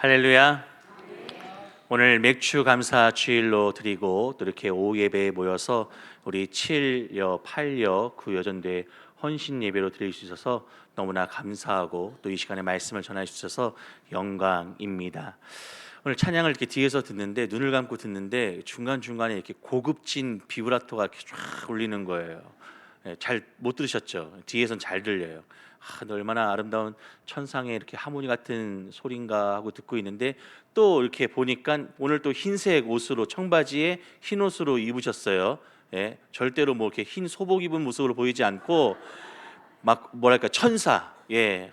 할렐루야. 오늘 맥주 감사 주일로 드리고 또 이렇게 오후 예배에 모여서 우리 7여, 8여 구여전대 헌신 예배로 드릴 수 있어서 너무나 감사하고 또 이 시간에 말씀을 전할 수 있어서 영광입니다. 오늘 찬양을 이렇게 뒤에서 듣는데 눈을 감고 듣는데 중간중간에 이렇게 고급진 비브라토가 이렇게 쫙 울리는 거예요. 잘 못 들으셨죠? 뒤에선 잘 들려요. 얼마나 아름다운 천상의 이렇게 하모니 같은 소린가 하고 듣고 있는데 또 이렇게 보니까 오늘 또 흰색 옷으로 청바지에 흰 옷으로 입으셨어요. 절대로 뭐 이렇게 흰 소복 입은 모습으로 보이지 않고 막 뭐랄까 천사,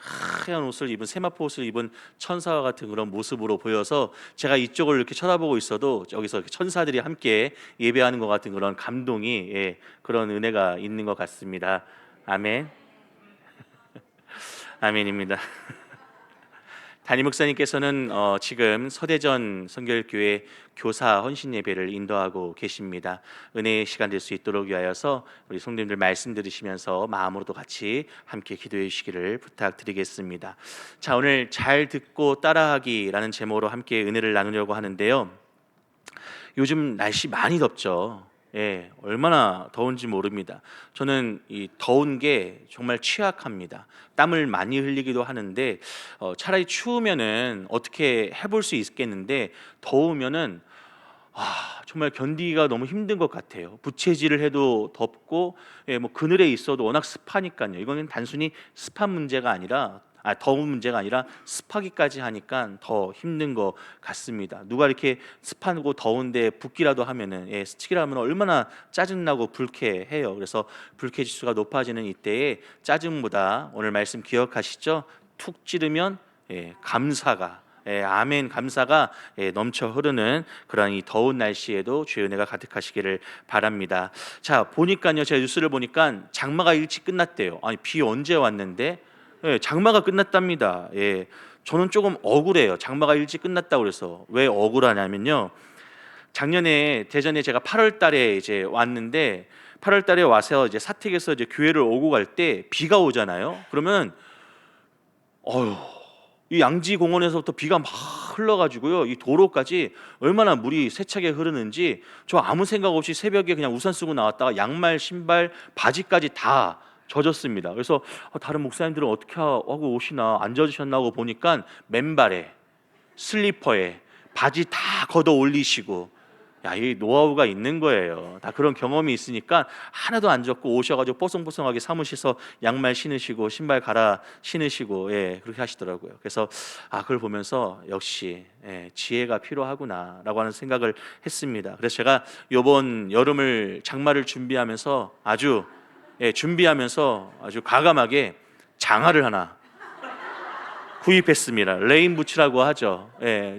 하얀 옷을 입은 세마포 옷을 입은 천사와 같은 그런 모습으로 보여서 제가 이쪽을 이렇게 쳐다보고 있어도 여기서 이렇게 천사들이 함께 예배하는 것 같은 그런 감동이, 그런 은혜가 있는 것 같습니다. 아멘. 아멘입니다. 담임 목사님께서는 지금 서대전 성결교회 교사 헌신 예배를 인도하고 계십니다. 은혜의 시간 될 수 있도록 위하여서 우리 성도님들 말씀 들으시면서 마음으로도 같이 함께 기도해 주시기를 부탁드리겠습니다. 자, 오늘 잘 듣고 따라하기라는 제목으로 함께 은혜를 나누려고 하는데요. 요즘 날씨 많이 덥죠. 얼마나 더운지 모릅니다. 저는 이 더운 게 정말 취약합니다. 땀을 많이 흘리기도 하는데 차라리 추우면은 어떻게 해볼 수 있겠는데 더우면은 정말 견디기가 너무 힘든 것 같아요. 부채질을 해도 덥고, 뭐 그늘에 있어도 워낙 습하니까요. 이거는 단순히 습한 문제가 아니라 더운 문제가 아니라 습하기까지 하니까 더 힘든 것 같습니다. 누가 이렇게 습하고 더운데 붓기라도 하면은, 스치기라 하면 얼마나 짜증나고 불쾌해요. 그래서 불쾌 지수가 높아지는 이때에 짜증보다 오늘 말씀 기억하시죠? 툭 찌르면 감사가, 아멘, 감사가 넘쳐 흐르는 그런 이 더운 날씨에도 주의 은혜가 가득하시기를 바랍니다. 자, 보니까요, 제가 뉴스를 보니까 장마가 일찍 끝났대요. 아니, 비 언제 왔는데? 장마가 끝났답니다. 저는 조금 억울해요. 장마가 일찍 끝났다고 그래서. 왜 억울하냐면요, 작년에 대전에 제가 8월 달에 이제 왔는데 8월 달에 와서 이제 사택에서 이제 교회를 오고 갈 때 비가 오잖아요. 그러면 이 양지 공원에서부터 비가 막 흘러가지고요, 이 도로까지 얼마나 물이 세차게 흐르는지 저 아무 생각 없이 새벽에 그냥 우산 쓰고 나왔다가 양말, 신발, 바지까지 다 젖었습니다. 그래서 다른 목사님들은 어떻게 하고 오시나, 안 젖으셨나 하고 보니까 맨발에 슬리퍼에 바지 다 걷어 올리시고, 이 노하우가 있는 거예요. 다 그런 경험이 있으니까 하나도 안 젖고 오셔가지고 뽀송뽀송하게 사무실에서 양말 신으시고 신발 갈아 신으시고, 그렇게 하시더라고요. 그래서 그걸 보면서 역시 지혜가 필요하구나라고 하는 생각을 했습니다. 그래서 제가 이번 여름을 장마를 준비하면서 아주 과감하게 장화를 하나 구입했습니다. 레인부츠라고 하죠.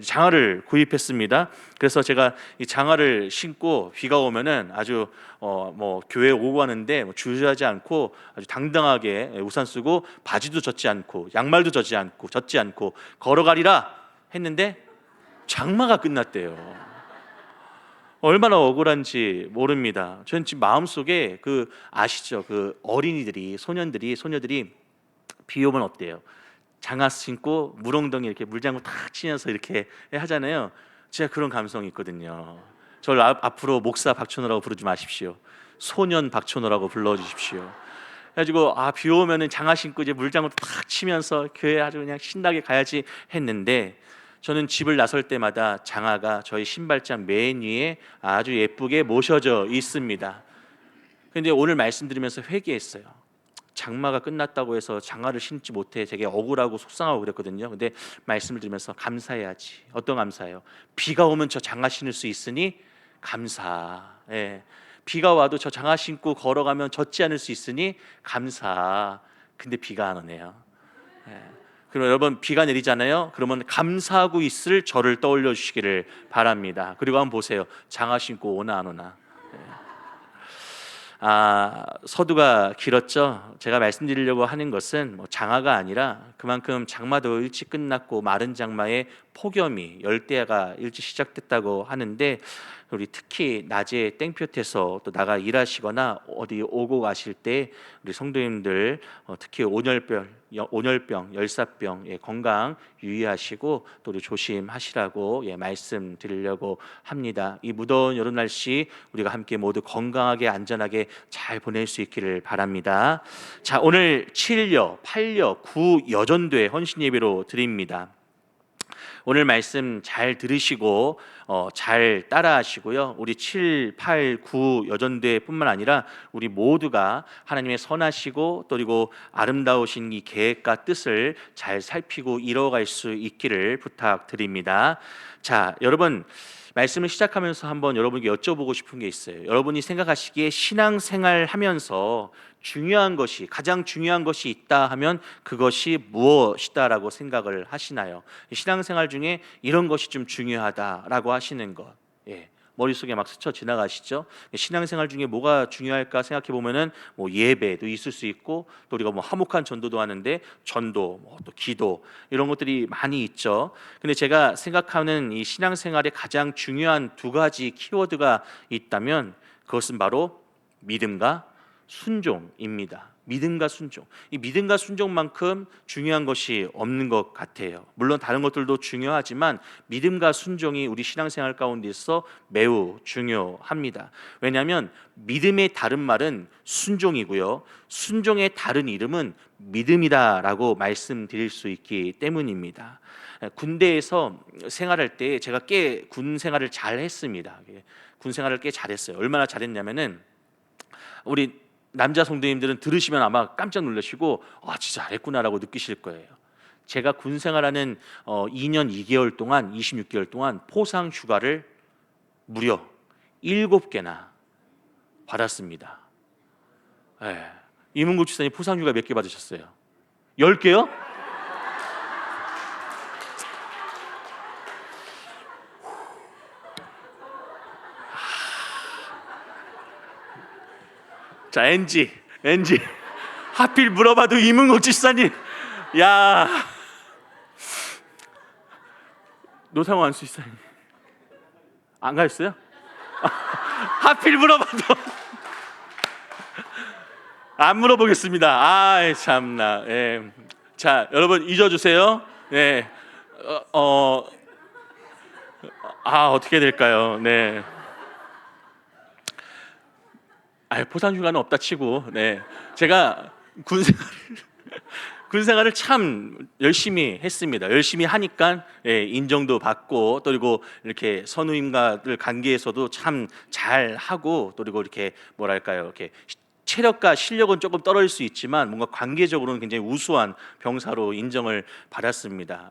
장화를 구입했습니다. 그래서 제가 이 장화를 신고 비가 오면은 아주 뭐 교회 오고 가는데 주저하지 않고 아주 당당하게 우산 쓰고 바지도 젖지 않고 양말도 젖지 않고 걸어가리라 했는데 장마가 끝났대요. 얼마나 억울한지 모릅니다. 저는 지금 마음속에 아시죠? 그 어린이들이, 소녀들이 비 오면 어때요? 장화 신고 물엉덩이 이렇게 물장구 탁 치면서 이렇게 하잖아요. 제가 그런 감성이 있거든요. 저를 앞으로 목사 박천호라고 부르지 마십시오. 소년 박천호라고 불러주십시오. 그래가지고 비 오면은 장화 신고 이제 물장구 탁 치면서 교회 아주 그냥 신나게 가야지 했는데, 저는 집을 나설 때마다 장화가 저희 신발장 맨 위에 아주 예쁘게 모셔져 있습니다. 그런데 오늘 말씀드리면서 회개했어요. 장마가 끝났다고 해서 장화를 신지 못해 되게 억울하고 속상하고 그랬거든요. 근데 말씀을 들으면서 감사해야지. 어떤 감사예요? 비가 오면 저 장화 신을 수 있으니 감사. 비가 와도 저 장화 신고 걸어가면 젖지 않을 수 있으니 감사. 근데 비가 안 오네요. 그럼 여러분, 비가 내리잖아요. 그러면 감사하고 있을 저를 떠올려 주시기를 바랍니다. 그리고 한번 보세요. 장화 신고 오나 안 오나. 서두가 길었죠. 제가 말씀드리려고 하는 것은 장화가 아니라 그만큼 장마도 일찍 끝났고 마른 장마에 폭염이, 열대야가 일찍 시작됐다고 하는데, 우리 특히 낮에 땡볕에서 또 나가 일하시거나 어디 오고 가실 때 우리 성도님들 특히 온열병, 열사병 건강 유의하시고 또 우리 조심하시라고 말씀드리려고 합니다. 이 무더운 여름 날씨 우리가 함께 모두 건강하게 안전하게 잘 보낼 수 있기를 바랍니다. 자, 오늘 7여, 8여, 9 여전도의 헌신 예배로 드립니다. 오늘 말씀 잘 들으시고 잘 따라하시고요. 우리 7, 8, 9 여전대뿐만 아니라 우리 모두가 하나님의 선하시고 또 그리고 아름다우신 이 계획과 뜻을 잘 살피고 이뤄갈 수 있기를 부탁드립니다. 자, 여러분 말씀을 시작하면서 한번 여러분께 여쭤보고 싶은 게 있어요. 여러분이 생각하시기에 신앙생활 하면서 가장 중요한 것이 있다 하면 그것이 무엇이다라고 생각을 하시나요? 신앙생활 중에 이런 것이 좀 중요하다라고 하시는 것, 머릿속에 막 스쳐 지나가시죠? 신앙생활 중에 뭐가 중요할까 생각해 보면은 예배도 있을 수 있고 또 우리가 화목한 전도도 하는데 전도, 또 기도 이런 것들이 많이 있죠. 근데 제가 생각하는 이 신앙생활에 가장 중요한 두 가지 키워드가 있다면 그것은 바로 믿음과 순종입니다. 믿음과 순종. 이 믿음과 순종만큼 중요한 것이 없는 것 같아요. 물론 다른 것들도 중요하지만 믿음과 순종이 우리 신앙생활 가운데서 매우 중요합니다. 왜냐하면 믿음의 다른 말은 순종이고요, 순종의 다른 이름은 믿음이다라고 말씀드릴 수 있기 때문입니다. 군대에서 생활할 때 제가 꽤 군 생활을 잘 했습니다. 군 생활을 꽤 잘했어요. 얼마나 잘했냐면은 우리 남자 성도님들은 들으시면 아마 깜짝 놀라시고 진짜 잘했구나라고 느끼실 거예요. 제가 군 생활하는 2년 2개월 동안 26개월 동안 포상 휴가를 무려 7개나 받았습니다. 이문국 지사님 포상 휴가 몇 개 받으셨어요? 10개요? 자, NG 하필 물어봐도 이문국 집사님, 야, 노상호 안수 집사님 안 가셨어요? 하필 물어봐도 안 물어보겠습니다. 참나. 자, 여러분 잊어주세요. 어떻게 될까요? 네. 포상 휴가는 없다 치고, 제가 군 생활을 참 열심히 했습니다. 열심히 하니까 인정도 받고 또 그리고 이렇게 선후임과들 관계에서도 참 잘하고 또 그리고 이렇게 이렇게 체력과 실력은 조금 떨어질 수 있지만 뭔가 관계적으로는 굉장히 우수한 병사로 인정을 받았습니다.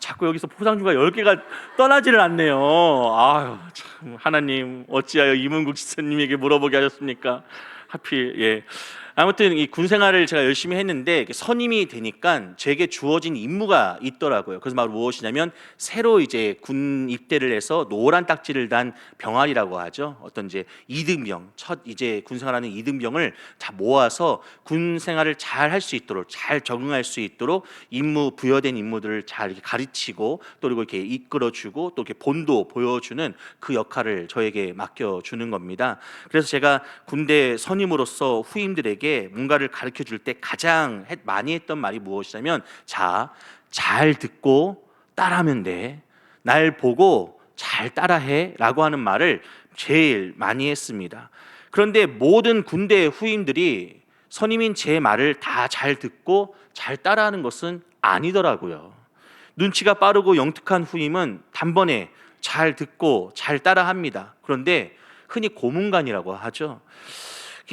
자꾸 여기서 포상휴가 10개가 떠나지를 않네요. 참 하나님 어찌하여 이문국 지사님에게 물어보게 하셨습니까? 하필. 아무튼 이 군 생활을 제가 열심히 했는데 선임이 되니까 제게 주어진 임무가 있더라고요. 그래서 바로 무엇이냐면 새로 이제 군 입대를 해서 노란 딱지를 단 병아리라고 하죠. 어떤 이제 이등병, 첫 이제 군 생활하는 이등병을 다 모아서 군 생활을 잘 할 수 있도록, 잘 적응할 수 있도록 부여된 임무들을 잘 이렇게 가르치고 또 그리고 이렇게 이끌어주고 또 이렇게 본도 보여주는 그 역할을 저에게 맡겨주는 겁니다. 그래서 제가 군대 선임으로서 후임들에게 뭔가를 가르쳐 줄 때 가장 많이 했던 말이 무엇이냐면, 자, 잘 듣고 따라하면 돼. 날 보고 잘 따라해 라고 하는 말을 제일 많이 했습니다. 그런데 모든 군대 후임들이 선임인 제 말을 다 잘 듣고 잘 따라하는 것은 아니더라고요. 눈치가 빠르고 영특한 후임은 단번에 잘 듣고 잘 따라합니다. 그런데 흔히 고문관이라고 하죠.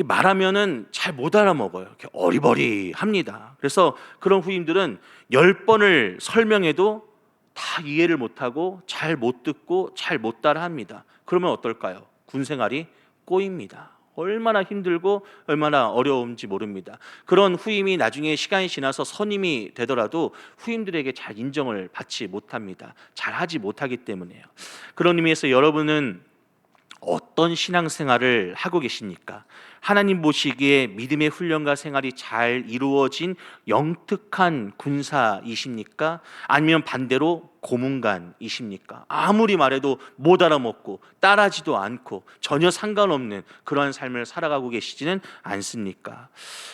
말하면은 잘 못 알아먹어요. 이렇게 어리버리합니다. 그래서 그런 후임들은 10번을 설명해도 다 이해를 못하고 잘 못 듣고 잘 못 따라합니다. 그러면 어떨까요? 군 생활이 꼬입니다. 얼마나 힘들고 얼마나 어려운지 모릅니다. 그런 후임이 나중에 시간이 지나서 선임이 되더라도 후임들에게 잘 인정을 받지 못합니다. 잘 하지 못하기 때문에요. 그런 의미에서 여러분은 어떤 신앙생활을 하고 계십니까? 하나님 보시기에 믿음의 훈련과 생활이 잘 이루어진 영특한 군사이십니까? 아니면 반대로 고문관이십니까? 아무리 말해도 못 알아먹고 따라하지도 않고 전혀 상관없는 그러한 삶을 살아가고 계시지는 않습니까?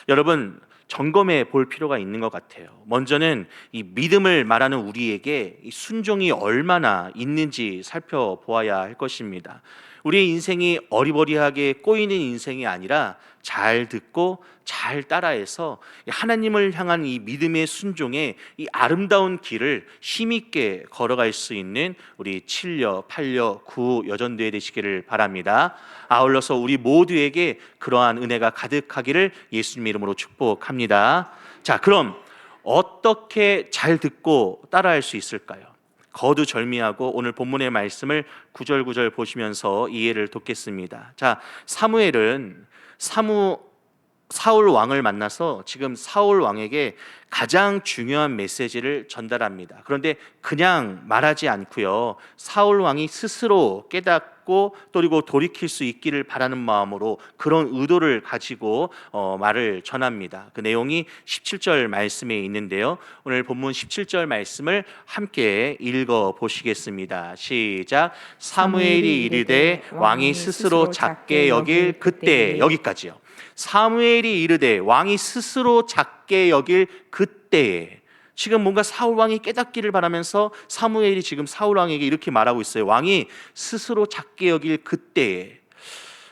여러분, 점검해 볼 필요가 있는 것 같아요. 먼저는 이 믿음을 말하는 우리에게 이 순종이 얼마나 있는지 살펴보아야 할 것입니다. 우리의 인생이 어리버리하게 꼬이는 인생이 아니라 잘 듣고 잘 따라해서 하나님을 향한 이 믿음의 순종의 이 아름다운 길을 힘있게 걸어갈 수 있는 우리 7여, 8여, 9 여전도회 되시기를 바랍니다. 아울러서 우리 모두에게 그러한 은혜가 가득하기를 예수님 이름으로 축복합니다. 자, 그럼 어떻게 잘 듣고 따라할 수 있을까요? 거두절미하고 오늘 본문의 말씀을 구절구절 보시면서 이해를 돕겠습니다. 자, 사무엘은 사울 왕을 만나서 지금 사울 왕에게 가장 중요한 메시지를 전달합니다. 그런데 그냥 말하지 않고요, 사울 왕이 스스로 깨닫고 그리고 돌이킬 수 있기를 바라는 마음으로 그런 의도를 가지고 말을 전합니다. 그 내용이 17절 말씀에 있는데요, 오늘 본문 17절 말씀을 함께 읽어 보시겠습니다. 시작. 사무엘이 이르되 왕이 스스로 작게 여길 그때, 여기까지요. 사무엘이 이르되 왕이 스스로 작게 여길 그때에, 지금 뭔가 사울 왕이 깨닫기를 바라면서 사무엘이 지금 사울 왕에게 이렇게 말하고 있어요. 왕이 스스로 작게 여길 그때에.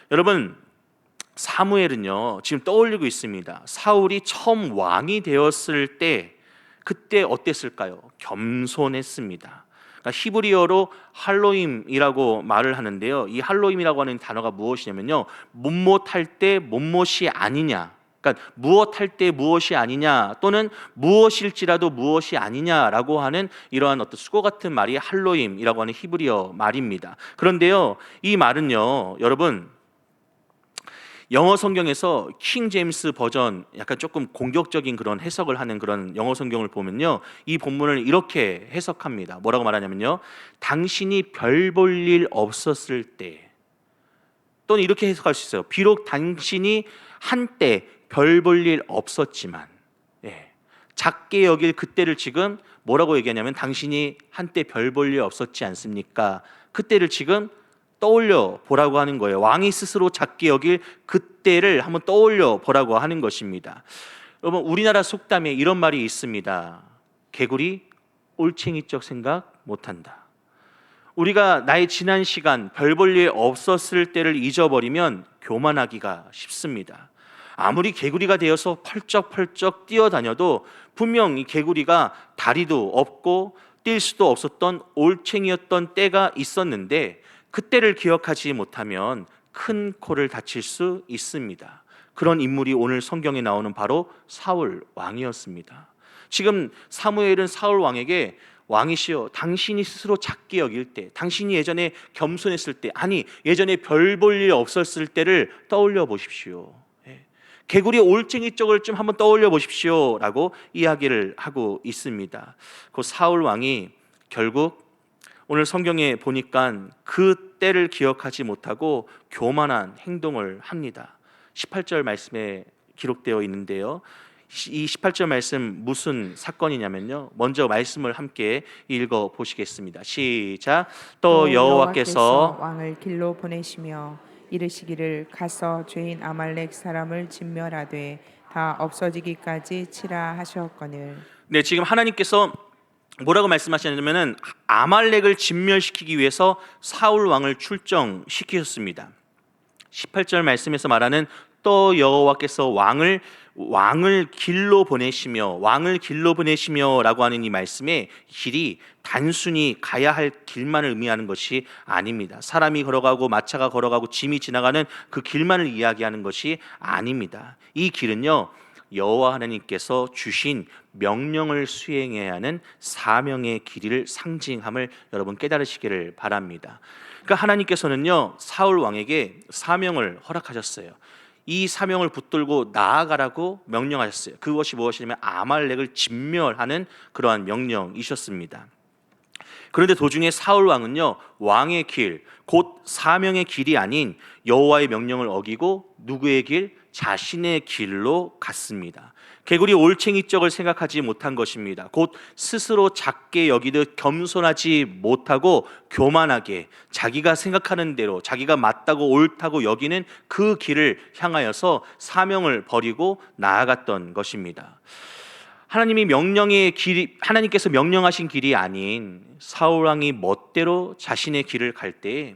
여러분, 사무엘은요 지금 떠올리고 있습니다. 사울이 처음 왕이 되었을 때 그때 어땠을까요? 겸손했습니다. 그러니까 히브리어로 할로임이라고 말을 하는데요, 이 할로임이라고 하는 단어가 무엇이냐면요, 못못할 때 못못이 아니냐, 그러니까 무엇할 때 무엇이 아니냐, 또는 무엇일지라도 무엇이 아니냐라고 하는 이러한 어떤 수고 같은 말이 할로임이라고 하는 히브리어 말입니다. 그런데요, 이 말은요, 여러분, 영어 성경에서 킹 제임스 버전, 약간 조금 공격적인 그런 해석을 하는 그런 영어 성경을 보면요, 이 본문을 이렇게 해석합니다. 뭐라고 말하냐면요, 당신이 별 볼 일 없었을 때, 또는 이렇게 해석할 수 있어요. 비록 당신이 한때 별 볼 일 없었지만, 작게 여길 그때를 지금 뭐라고 얘기하냐면, 당신이 한때 별 볼 일 없었지 않습니까? 그때를 지금 떠올려 보라고 하는 거예요. 왕이 스스로 작게 여길 그때를 한번 떠올려 보라고 하는 것입니다. 여러분, 우리나라 속담에 이런 말이 있습니다. 개구리 올챙이적 생각 못한다. 우리가 나의 지난 시간 별 볼 일 없었을 때를 잊어버리면 교만하기가 쉽습니다. 아무리 개구리가 되어서 펄쩍펄쩍 뛰어다녀도 분명 이 개구리가 다리도 없고 뛸 수도 없었던 올챙이였던 때가 있었는데, 그때를 기억하지 못하면 큰 코를 다칠 수 있습니다. 그런 인물이 오늘 성경에 나오는 바로 사울 왕이었습니다. 지금 사무엘은 사울 왕에게, 왕이시여, 당신이 스스로 작게 여길 때, 당신이 예전에 겸손했을 때, 아니 예전에 별 볼 일 없었을 때를 떠올려 보십시오. 개구리 올챙이 쪽을 좀 한번 떠올려 보십시오 라고 이야기를 하고 있습니다. 그 사울 왕이 결국 오늘 성경에 보니까 그 때를 기억하지 못하고 교만한 행동을 합니다. 18절 말씀에 기록되어 있는데요, 이 18절 말씀 무슨 사건이냐면요, 먼저 말씀을 함께 읽어 보시겠습니다. 시작. 또 여호와께서 왕을 길로 보내시며 이르시기를 가서 죄인 아말렉 사람을 진멸하되 다 없어지기까지 치라 하셨거늘. 네, 지금 하나님께서 뭐라고 말씀하셨냐면은 아말렉을 진멸시키기 위해서 사울 왕을 출정시키셨습니다. 18절 말씀에서 말하는 또 여호와께서 왕을 길로 보내시며 라고 하는 이 말씀의 길이 단순히 가야 할 길만을 의미하는 것이 아닙니다. 사람이 걸어가고 마차가 걸어가고 짐이 지나가는 그 길만을 이야기하는 것이 아닙니다. 이 길은요, 여호와 하나님께서 주신 명령을 수행해야 하는 사명의 길이를 상징함을 여러분 깨달으시기를 바랍니다. 그러니까 하나님께서는요, 사울 왕에게 사명을 허락하셨어요. 이 사명을 붙들고 나아가라고 명령하셨어요. 그것이 무엇이냐면 아말렉을 진멸하는 그러한 명령이셨습니다. 그런데 도중에 사울 왕은요, 왕의 길, 곧 사명의 길이 아닌 여호와의 명령을 어기고 누구의 길? 자신의 길로 갔습니다. 개구리 올챙이적을 생각하지 못한 것입니다. 곧 스스로 작게 여기듯 겸손하지 못하고 교만하게 자기가 생각하는 대로 자기가 맞다고 옳다고 여기는 그 길을 향하여서 사명을 버리고 나아갔던 것입니다. 하나님께서 명령하신 길이 아닌 사울 왕이 멋대로 자신의 길을 갈 때에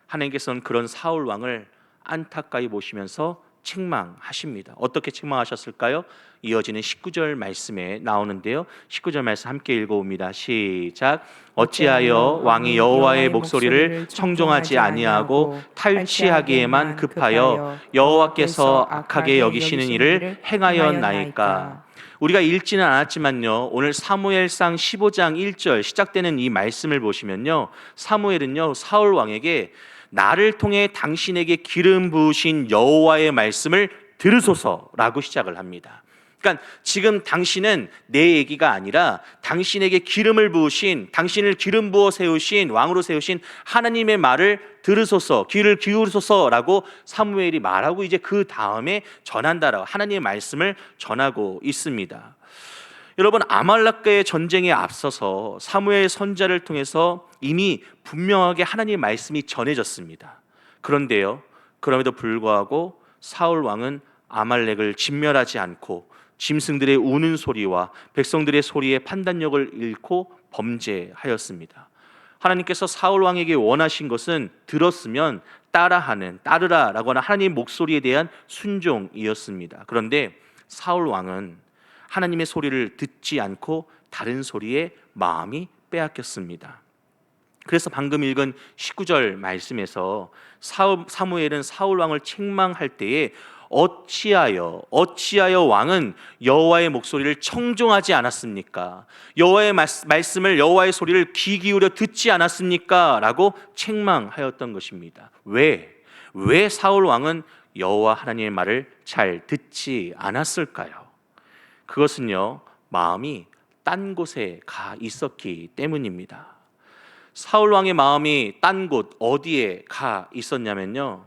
하나님께서는 그런 사울 왕을 안타까이 보시면서 책망하십니다. 어떻게 책망하셨을까요? 이어지는 19절 말씀에 나오는데요. 19절 말씀 함께 읽어봅니다. 시작. 어찌하여 왕이 여호와의 목소리를 청종하지 아니하고 탈취하기에만 급하여 여호와께서 악하게 여기시는 일을 행하였나이까. 우리가 읽지는 않았지만요, 오늘 사무엘상 15장 1절 시작되는 이 말씀을 보시면요, 사무엘은요 사울 왕에게 나를 통해 당신에게 기름 부으신 여호와의 말씀을 들으소서라고 시작을 합니다. 그러니까 지금 당신은 내 얘기가 아니라 당신에게 기름을 부으신, 당신을 기름 부어 세우신, 왕으로 세우신 하나님의 말을 들으소서, 귀를 기울이소서라고 사무엘이 말하고 이제 그 다음에 전한다라고 하나님의 말씀을 전하고 있습니다. 여러분, 아말렉과의 전쟁에 앞서서 사무엘 선지자를 통해서 이미 분명하게 하나님의 말씀이 전해졌습니다. 그런데요, 그럼에도 불구하고 사울 왕은 아말렉을 진멸하지 않고 짐승들의 우는 소리와 백성들의 소리에 판단력을 잃고 범죄하였습니다. 하나님께서 사울 왕에게 원하신 것은 들었으면 따르라라고 하는 하나님의 목소리에 대한 순종이었습니다. 그런데 사울 왕은 하나님의 소리를 듣지 않고 다른 소리에 마음이 빼앗겼습니다. 그래서 방금 읽은 19절 말씀에서 사무엘은 사울 왕을 책망할 때에 어찌하여 왕은 여호와의 목소리를 청종하지 않았습니까? 여호와의 말씀을, 여호와의 소리를 귀 기울여 듣지 않았습니까? 라고 책망하였던 것입니다. 왜 사울 왕은 여호와 하나님의 말을 잘 듣지 않았을까요? 그것은요, 마음이 딴 곳에 가 있었기 때문입니다. 사울 왕의 마음이 딴 곳 어디에 가 있었냐면요,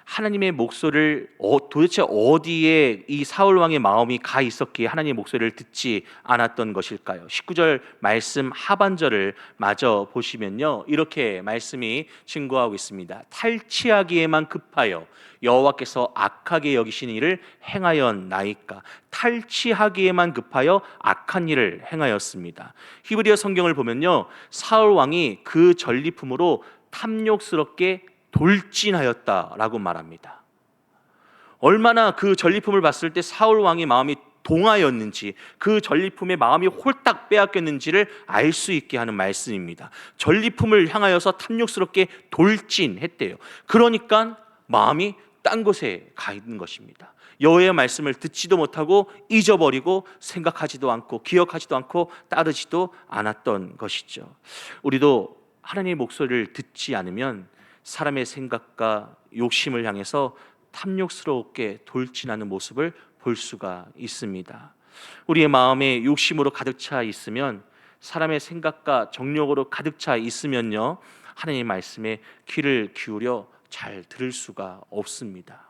하나님의 목소리를 도대체 어디에 이 사울 왕의 마음이 가 있었기에 하나님의 목소리를 듣지 않았던 것일까요? 19절 말씀 하반절을 마저 보시면요, 이렇게 말씀이 증거하고 있습니다. 탈취하기에만 급하여 여호와께서 악하게 여기시는 일을 행하였나이까. 탈취하기에만 급하여 악한 일을 행하였습니다. 히브리어 성경을 보면요, 사울 왕이 그 전리품으로 탐욕스럽게 돌진하였다라고 말합니다. 얼마나 그 전리품을 봤을 때 사울 왕의 마음이 동하였는지, 그 전리품의 마음이 홀딱 빼앗겼는지를 알 수 있게 하는 말씀입니다. 전리품을 향하여서 탐욕스럽게 돌진했대요. 그러니까 마음이 딴 곳에 가 있는 것입니다. 여호와의 말씀을 듣지도 못하고 잊어버리고 생각하지도 않고 기억하지도 않고 따르지도 않았던 것이죠. 우리도 하나님의 목소리를 듣지 않으면 사람의 생각과 욕심을 향해서 탐욕스럽게 돌진하는 모습을 볼 수가 있습니다. 우리의 마음에 욕심으로 가득 차 있으면, 사람의 생각과 정욕으로 가득 차 있으면요, 하나님의 말씀에 귀를 기울여 잘 들을 수가 없습니다.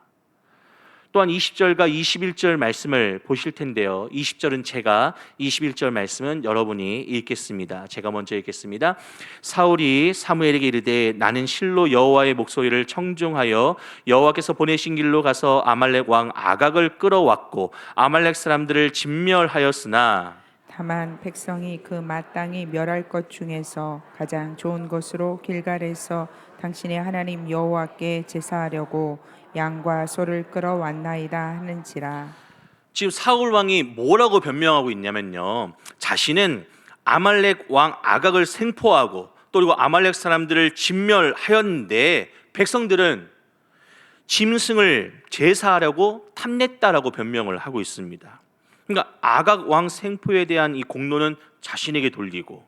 또한 20절과 21절 말씀을 보실 텐데요, 20절은 제가, 21절 말씀은 여러분이 읽겠습니다. 제가 먼저 읽겠습니다. 사울이 사무엘에게 이르되 나는 실로 여호와의 목소리를 청중하여 여호와께서 보내신 길로 가서 아말렉 왕 아각을 끌어왔고 아말렉 사람들을 진멸하였으나 다만 백성이 그 마땅히 멸할 것 중에서 가장 좋은 것으로 길갈에서 당신의 하나님 여호와께 제사하려고 양과 소를 끌어왔나이다 하는지라. 지금 사울 왕이 뭐라고 변명하고 있냐면요, 자신은 아말렉 왕 아각을 생포하고 또 그리고 아말렉 사람들을 진멸하였는데 백성들은 짐승을 제사하려고 탐냈다라고 변명을 하고 있습니다. 그러니까 아각 왕 생포에 대한 이 공로는 자신에게 돌리고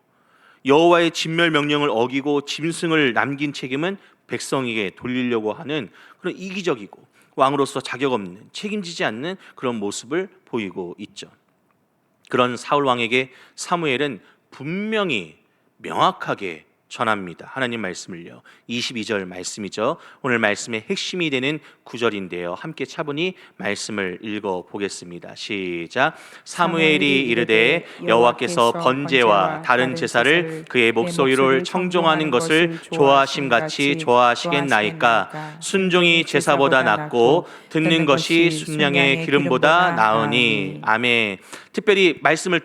여호와의 진멸 명령을 어기고 짐승을 남긴 책임은 백성에게 돌리려고 하는 그런 이기적이고 왕으로서 자격 없는, 책임지지 않는 그런 모습을 보이고 있죠. 그런 사울 왕에게 사무엘은 분명히 명확하게 전합니다. 하나님 말씀을요. 22절 말씀이죠. 오늘 말씀의 핵심이 되는 구절인데요. 함께 차분히 말씀을 읽어 보겠습니다. 시작. 사무엘이 이르되 여호와께서 번제와 다른 제사를 그의 목소리를 청종하는 것을 좋아하심 같이 좋아하시겠나이까. 순종이 제사보다 낫고 듣는 것이 순양의 기름보다 나으니. 아멘. 특별히 말씀을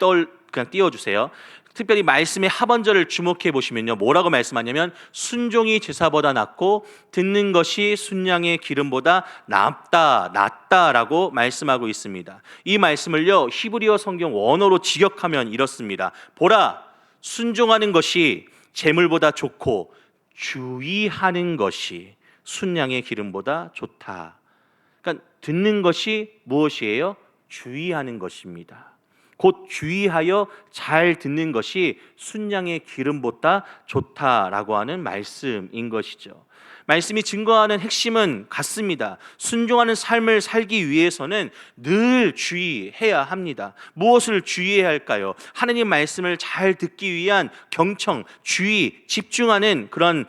그냥 띄워주세요. 특별히 말씀의 하번절을 주목해 보시면요, 뭐라고 말씀하냐면 순종이 제사보다 낫고 듣는 것이 순양의 기름보다 낫다라고 말씀하고 있습니다. 이 말씀을요, 히브리어 성경 원어로 직역하면 이렇습니다. 보라, 순종하는 것이 재물보다 좋고 주의하는 것이 순양의 기름보다 좋다. 그러니까 듣는 것이 무엇이에요? 주의하는 것입니다. 곧 주의하여 잘 듣는 것이 순양의 기름보다 좋다라고 하는 말씀인 것이죠. 말씀이 증거하는 핵심은 같습니다. 순종하는 삶을 살기 위해서는 늘 주의해야 합니다. 무엇을 주의해야 할까요? 하나님 말씀을 잘 듣기 위한 경청, 주의, 집중하는 그런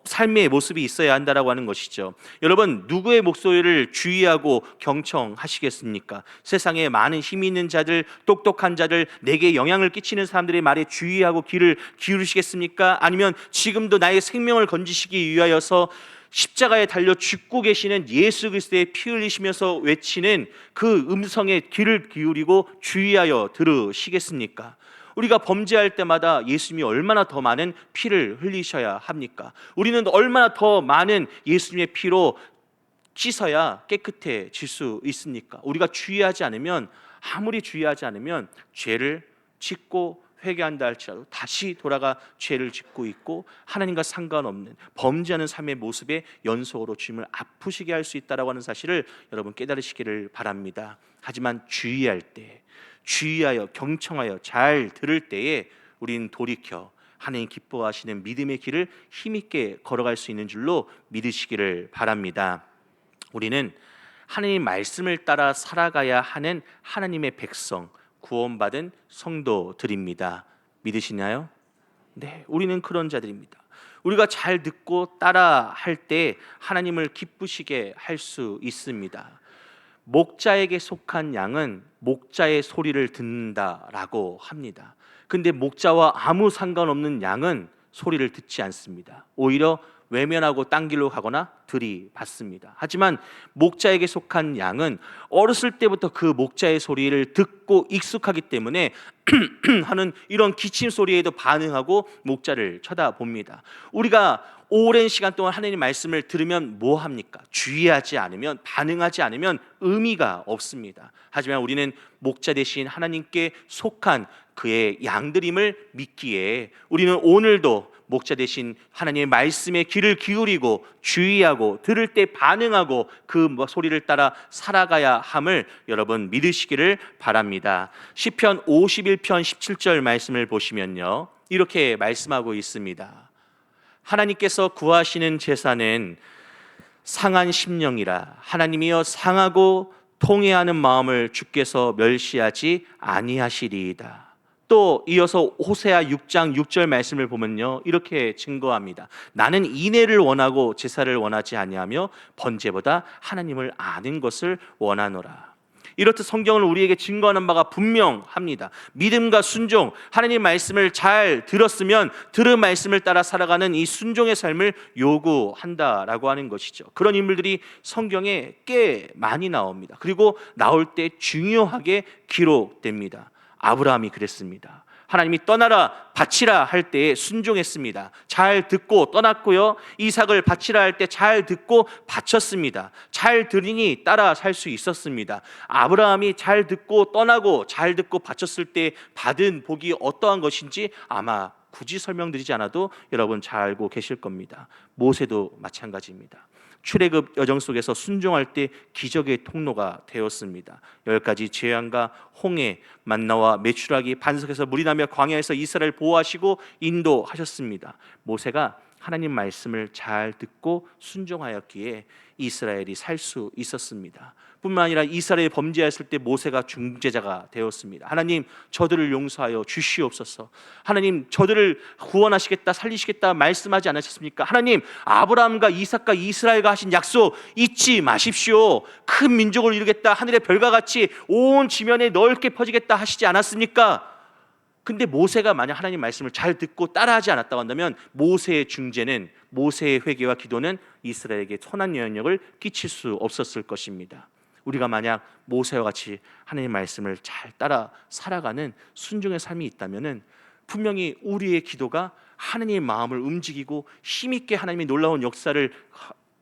삶의 모습이 있어야 한다라고 하는 것이죠. 여러분, 누구의 목소리를 주의하고 경청하시겠습니까? 세상에 많은 힘이 있는 자들, 똑똑한 자들, 내게 영향을 끼치는 사람들의 말에 주의하고 귀를 기울이시겠습니까? 아니면 지금도 나의 생명을 건지시기 위하여서 십자가에 달려 죽고 계시는 예수 그리스도의 피 흘리시면서 외치는 그 음성에 귀를 기울이고 주의하여 들으시겠습니까? 우리가 범죄할 때마다 예수님이 얼마나 더 많은 피를 흘리셔야 합니까? 우리는 얼마나 더 많은 예수님의 피로 씻어야 깨끗해질 수 있습니까? 우리가 주의하지 않으면, 아무리 주의하지 않으면 죄를 짓고 회개한다 할지라도 다시 돌아가 죄를 짓고 있고 하나님과 상관없는 범죄하는 삶의 모습의 연속으로 주님을 아프시게 할 수 있다라고 하는 사실을 여러분 깨달으시기를 바랍니다. 하지만 주의할 때, 주의하여 경청하여 잘 들을 때에 우리는 돌이켜 하나님 기뻐하시는 믿음의 길을 힘있게 걸어갈 수 있는 줄로 믿으시기를 바랍니다. 우리는 하나님 말씀을 따라 살아가야 하는 하나님의 백성, 구원받은 성도들입니다. 믿으시나요? 네, 우리는 그런 자들입니다. 우리가 잘 듣고 따라 할 때 하나님을 기쁘시게 할 수 있습니다. 목자에게 속한 양은 목자의 소리를 듣는다라고 합니다. 근데 목자와 아무 상관없는 양은 소리를 듣지 않습니다. 오히려 외면하고 딴 길로 가거나 들이받습니다. 하지만 목자에게 속한 양은 어렸을 때부터 그 목자의 소리를 듣고 익숙하기 때문에 하는 이런 기침 소리에도 반응하고 목자를 쳐다봅니다. 우리가 오랜 시간 동안 하나님 말씀을 들으면 뭐 합니까? 주의하지 않으면, 반응하지 않으면 의미가 없습니다. 하지만 우리는 목자 대신 하나님께 속한 그의 양들임을 믿기에 우리는 오늘도 목자 대신 하나님의 말씀에 귀를 기울이고 주의하고 들을 때 반응하고 그 소리를 따라 살아가야 함을 여러분 믿으시기를 바랍니다. 시편 51편 17절 말씀을 보시면요, 이렇게 말씀하고 있습니다. 하나님께서 구하시는 제사는 상한 심령이라. 하나님이여 상하고 통회하는 마음을 주께서 멸시하지 아니하시리이다. 또 이어서 호세아 6장 6절 말씀을 보면요, 이렇게 증거합니다. 나는 인애를 원하고 제사를 원하지 아니하며 번제보다 하나님을 아는 것을 원하노라. 이렇듯 성경은 우리에게 증거하는 바가 분명합니다. 믿음과 순종, 하나님 말씀을 잘 들었으면 들은 말씀을 따라 살아가는 이 순종의 삶을 요구한다라고 하는 것이죠. 그런 인물들이 성경에 꽤 많이 나옵니다. 그리고 나올 때 중요하게 기록됩니다. 아브라함이 그랬습니다. 하나님이 떠나라 바치라 할 때에 순종했습니다. 잘 듣고 떠났고요, 이삭을 바치라 할 때 잘 듣고 바쳤습니다. 잘 들으니 따라 살 수 있었습니다. 아브라함이 잘 듣고 떠나고 잘 듣고 바쳤을 때 받은 복이 어떠한 것인지 아마 굳이 설명드리지 않아도 여러분 잘 알고 계실 겁니다. 모세도 마찬가지입니다. 출애굽 여정 속에서 순종할 때 기적의 통로가 되었습니다. 10가지 재앙과 홍해, 만나와 메추라기, 반석에서 물이 나며 광야에서 이스라엘 보호하시고 인도하셨습니다. 모세가 하나님 말씀을 잘 듣고 순종하였기에 이스라엘이 살 수 있었습니다. 뿐만 아니라 이스라엘이 범죄했을 때 모세가 중재자가 되었습니다. 하나님, 저들을 용서하여 주시옵소서. 하나님, 저들을 구원하시겠다, 살리시겠다 말씀하지 않으셨습니까? 하나님, 아브라함과 이삭과 이스라엘과 하신 약속 잊지 마십시오. 큰 민족을 이루겠다, 하늘의 별과 같이 온 지면에 넓게 퍼지겠다 하시지 않았습니까? 근데 모세가 만약 하나님 말씀을 잘 듣고 따라하지 않았다고 한다면 모세의 중재는, 모세의 회개와 기도는 이스라엘에게 선한 영향력을 끼칠 수 없었을 것입니다. 우리가 만약 모세와 같이 하나님 말씀을 잘 따라 살아가는 순종의 삶이 있다면 분명히 우리의 기도가 하나님의 마음을 움직이고 힘있게 하나님의 놀라운 역사를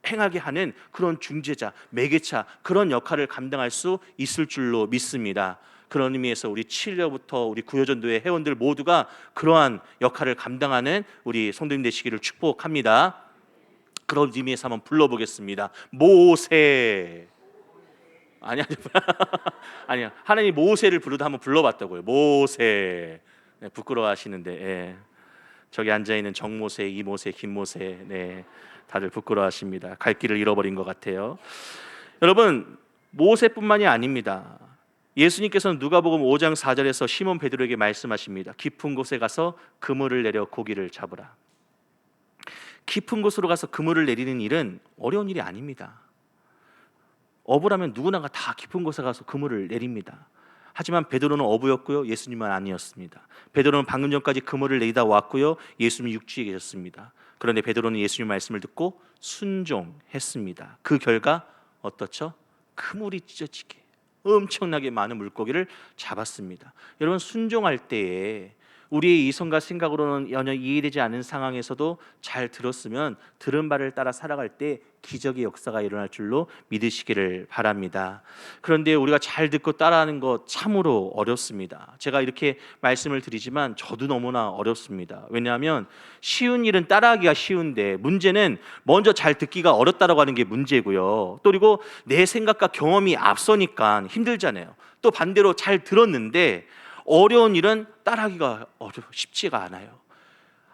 행하게 하는 그런 중재자, 매개차, 그런 역할을 감당할 수 있을 줄로 믿습니다. 그런 의미에서 우리 7월부터 우리 구효전도회 회원들 모두가 그러한 역할을 감당하는 우리 성도님 되시기를 축복합니다. 그런 의미에서 한번 불러보겠습니다. 모세. 아니야. 하나님 모세를 부르다 한번 불러봤다고요. 모세. 네, 부끄러워하시는데, 예. 저기 앉아 있는 정모세, 이모세, 김모세, 네, 다들 부끄러워하십니다. 갈 길을 잃어버린 것 같아요. 여러분, 모세뿐만이 아닙니다. 예수님께서는 누가복음 5장 4절에서 시몬 베드로에게 말씀하십니다. 깊은 곳에 가서 그물을 내려 고기를 잡으라. 깊은 곳으로 가서 그물을 내리는 일은 어려운 일이 아닙니다. 어부라면 누구나 다 깊은 곳에 가서 그물을 내립니다. 하지만 베드로는 어부였고요, 예수님은 아니었습니다. 베드로는 방금 전까지 그물을 내리다 왔고요, 예수님이 육지에 계셨습니다. 그런데 베드로는 예수님 말씀을 듣고 순종했습니다. 그 결과 어떻죠? 그물이 찢어지게 엄청나게 많은 물고기를 잡았습니다. 여러분, 순종할 때에 우리의 이성과 생각으로는 전혀 이해되지 않은 상황에서도 잘 들었으면 들은 바를 따라 살아갈 때 기적의 역사가 일어날 줄로 믿으시기를 바랍니다. 그런데 우리가 잘 듣고 따라하는 것 참으로 어렵습니다. 제가 이렇게 말씀을 드리지만 저도 너무나 어렵습니다. 왜냐하면 쉬운 일은 따라하기가 쉬운데 문제는 먼저 잘 듣기가 어렵다라고 하는 게 문제고요. 또 그리고 내 생각과 경험이 앞서니까 힘들잖아요. 또 반대로 잘 들었는데 어려운 일은 따라하기가 쉽지가 않아요.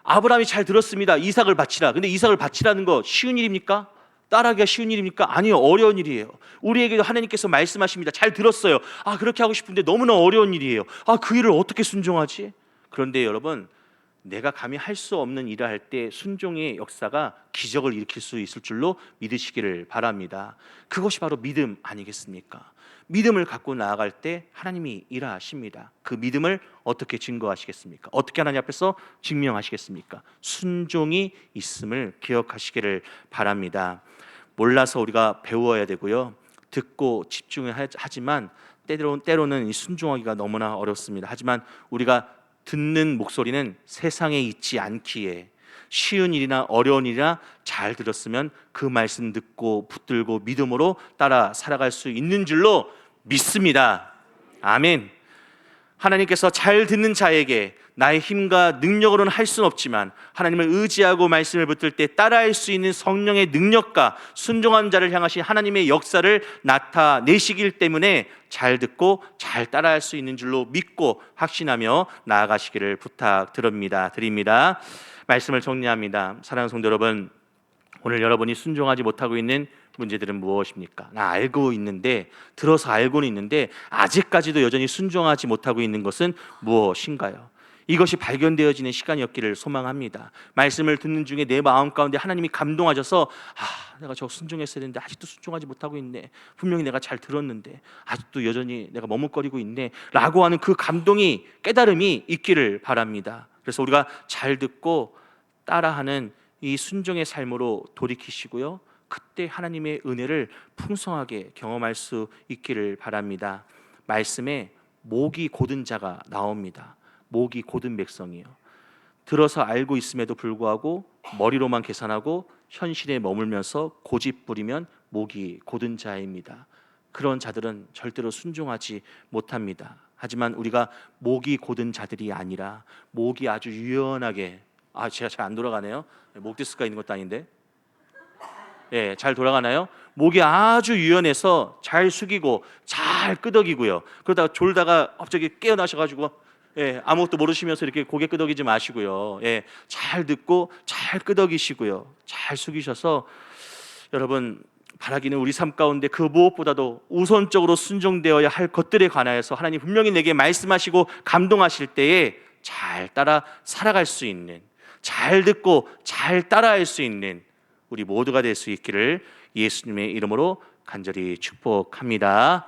아브라함이 잘 들었습니다. 이삭을 바치라. 근데 이삭을 바치라는 거 쉬운 일입니까? 따라하기가 쉬운 일입니까? 아니요, 어려운 일이에요. 우리에게도 하나님께서 말씀하십니다. 잘 들었어요. 그렇게 하고 싶은데 너무나 어려운 일이에요. 그 일을 어떻게 순종하지? 그런데 여러분, 내가 감히 할 수 없는 일을 할 때 순종의 역사가 기적을 일으킬 수 있을 줄로 믿으시기를 바랍니다. 그것이 바로 믿음 아니겠습니까? 믿음을 갖고 나아갈 때 하나님이 일하십니다. 그 믿음을 어떻게 증거하시겠습니까? 어떻게 하나님 앞에서 증명하시겠습니까? 순종이 있음을 기억하시기를 바랍니다. 몰라서 우리가 배워야 되고요, 듣고 집중하지만 때로는 이 순종하기가 너무나 어렵습니다. 하지만 우리가 듣는 목소리는 세상에 있지 않기에 쉬운 일이나 어려운 일이나 잘 들었으면 그 말씀 듣고 붙들고 믿음으로 따라 살아갈 수 있는 줄로 믿습니다. 아멘. 하나님께서 잘 듣는 자에게 나의 힘과 능력으로는 할 수는 없지만 하나님을 의지하고 말씀을 붙들 때 따라할 수 있는 성령의 능력과 순종한 자를 향하신 하나님의 역사를 나타내시길 때문에 잘 듣고 잘 따라할 수 있는 줄로 믿고 확신하며 나아가시기를 부탁드립니다. 말씀을 정리합니다. 사랑하는 성도 여러분, 오늘 여러분이 순종하지 못하고 있는 문제들은 무엇입니까? 나 알고 있는데, 들어서 알고는 있는데 아직까지도 여전히 순종하지 못하고 있는 것은 무엇인가요? 이것이 발견되어지는 시간이었기를 소망합니다. 말씀을 듣는 중에 내 마음 가운데 하나님이 감동하셔서 내가 저 순종했어야 되는데 아직도 순종하지 못하고 있네, 분명히 내가 잘 들었는데 아직도 여전히 내가 머뭇거리고 있네 라고 하는 그 감동이, 깨달음이 있기를 바랍니다. 그래서 우리가 잘 듣고 따라하는 이 순종의 삶으로 돌이키시고요, 그때 하나님의 은혜를 풍성하게 경험할 수 있기를 바랍니다. 말씀에 목이 곧은 자가 나옵니다. 목이 곧은 백성이요, 들어서 알고 있음에도 불구하고 머리로만 계산하고 현실에 머물면서 고집 부리면 목이 곧은 자입니다. 그런 자들은 절대로 순종하지 못합니다. 하지만 우리가 목이 곧은 자들이 아니라 목이 아주 유연하게, 제가 잘 안 돌아가네요. 목 디스크가 있는 것도 아닌데, 잘 돌아가나요? 목이 아주 유연해서 잘 숙이고 잘 끄덕이고요, 그러다가 졸다가 갑자기 깨어나셔가지고 예, 아무것도 모르시면서 이렇게 고개 끄덕이지 마시고요. 예, 잘 듣고 잘 끄덕이시고요. 잘 숙이셔서 여러분 바라기는 우리 삶 가운데 그 무엇보다도 우선적으로 순종되어야 할 것들에 관하여서 하나님 분명히 내게 말씀하시고 감동하실 때에 잘 따라 살아갈 수 있는, 잘 듣고 잘 따라할 수 있는 우리 모두가 될 수 있기를 예수님의 이름으로 간절히 축복합니다.